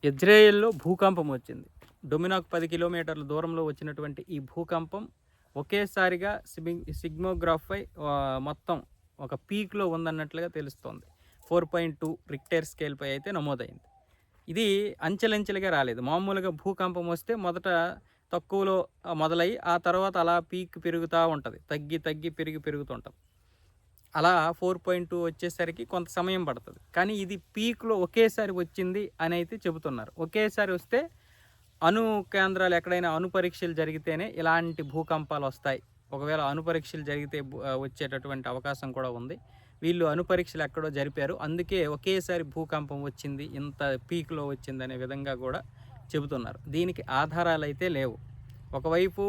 ఇజ్రాయెల్‌లో భూకంపం వచ్చింది. డొమినాకు 10 కిలోమీటర్ల దూరంలో వచ్చినటువంటి ఈ భూకంపం ఒకేసారిగా సిగ్మోగ్రాఫ్‌పై మొత్తం ఒక పీక్‌లో ఉందన్నట్లుగా తెలుస్తోంది. 4.2 రిక్టర్ స్కేల్‌పై అయితే నమోదైంది. ఇది అంచెలంచెలుగా రాలేదు. మామూలుగా భూకంపం వస్తే మొదట తక్కువలో మొదలయ్యి ఆ తర్వాత అలా పీక్ పెరుగుతా ఉంటది. తగ్గి తగ్గి పెరుగుతుంటది. అలా 4.2 వచ్చేసరికి కొంత సమయం పడుతుంది. కానీ ఇది పీక్‌లో ఒకేసారి వచ్చింది అని అయితే చెబుతున్నారు. ఒకేసారి వస్తే అణు కేంద్రాలు ఎక్కడైనా అణు పరీక్షలు జరిగితేనే ఇలాంటి భూకంపాలు వస్తాయి. ఒకవేళ అణు పరీక్షలు జరిగితే వచ్చేటటువంటి అవకాశం కూడా ఉంది. వీళ్ళు అణు పరీక్షలు ఎక్కడో జరిపారు. అందుకే ఒకేసారి భూకంపం వచ్చింది. ఇంత పీక్‌లో వచ్చిందనే విధంగా కూడా చెబుతున్నారు. దీనికి ఆధారాలైతే లేవు. ఒకవైపు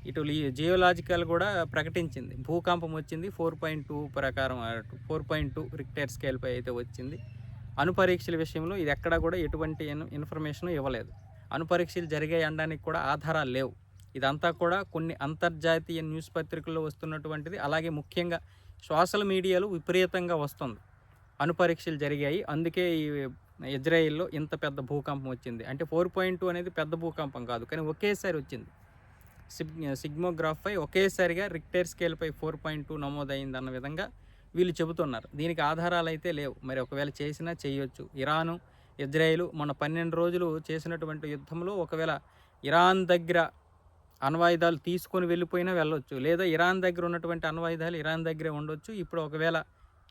ఇటు జియోలాజికల్ కూడా ప్రకటించింది. భూకంపం వచ్చింది 4.2 ప్రకారం 4.2 రిక్టర్ స్కేల్‌పై అయితే వచ్చింది. అణు పరీక్షల విషయంలో ఇది ఎక్కడా కూడా ఎటువంటి ఇన్ఫర్మేషన్ ఇవ్వలేదు. అణు పరీక్షలు జరిగాయి అనడానికి కూడా ఆధారాలు లేవు. ఇదంతా కూడా కొన్ని అంతర్జాతీయ న్యూస్ పత్రికల్లో వస్తున్నటువంటిది. అలాగే ముఖ్యంగా సోషల్ మీడియాలో విపరీతంగా వస్తుంది. అణు పరీక్షలు జరిగాయి. అందుకే ఈ ఇజ్రాయెల్‌లో ఇంత పెద్ద భూకంపం వచ్చింది. అంటే 4.2 అనేది పెద్ద భూకంపం కాదు. కానీ ఒకేసారి వచ్చింది. సిగ్మోగ్రాఫ్‌పై ఒకేసారిగా రిక్టర్ స్కేల్‌పై 4.2 నమోదైందన్న విధంగా వీళ్ళు చెబుతున్నారు. దీనికి ఆధారాలు అయితే లేవు. మరి ఒకవేళ చేసినా చేయొచ్చు. ఇరాను, ఇజ్రాయెల్ మొన్న 12 రోజులు చేసినటువంటి యుద్ధంలో ఒకవేళ ఇరాన్ దగ్గర అణ్వాయుధాలు తీసుకొని వెళ్ళిపోయినా వెళ్ళొచ్చు. లేదా ఇరాన్ దగ్గర ఉన్నటువంటి అణ్వాయుధాలు ఇరాన్ దగ్గరే ఉండొచ్చు. ఇప్పుడు ఒకవేళ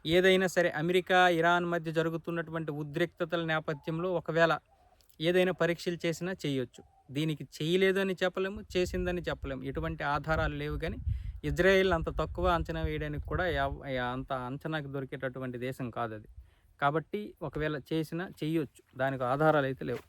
ఏదైనా సరే అమెరికా, ఇరాన్ మధ్య జరుగుతున్నటువంటి ఉద్రిక్తతల నేపథ్యంలో ఒకవేళ ఏదైనా పరీక్షలు చేసినా చేయొచ్చు. దీనికి చేయలేదు అని చెప్పలేము, చేసిందని చెప్పలేము. ఎటువంటి ఆధారాలు లేవు. కానీ ఇజ్రాయెల్ అంత తక్కువ అంచనా వేయడానికి కూడా అంత అంచనాకు దొరికేటటువంటి దేశం కాదది. కాబట్టి ఒకవేళ చేసినా చెయ్యొచ్చు. దానికి ఆధారాలు అయితే లేవు.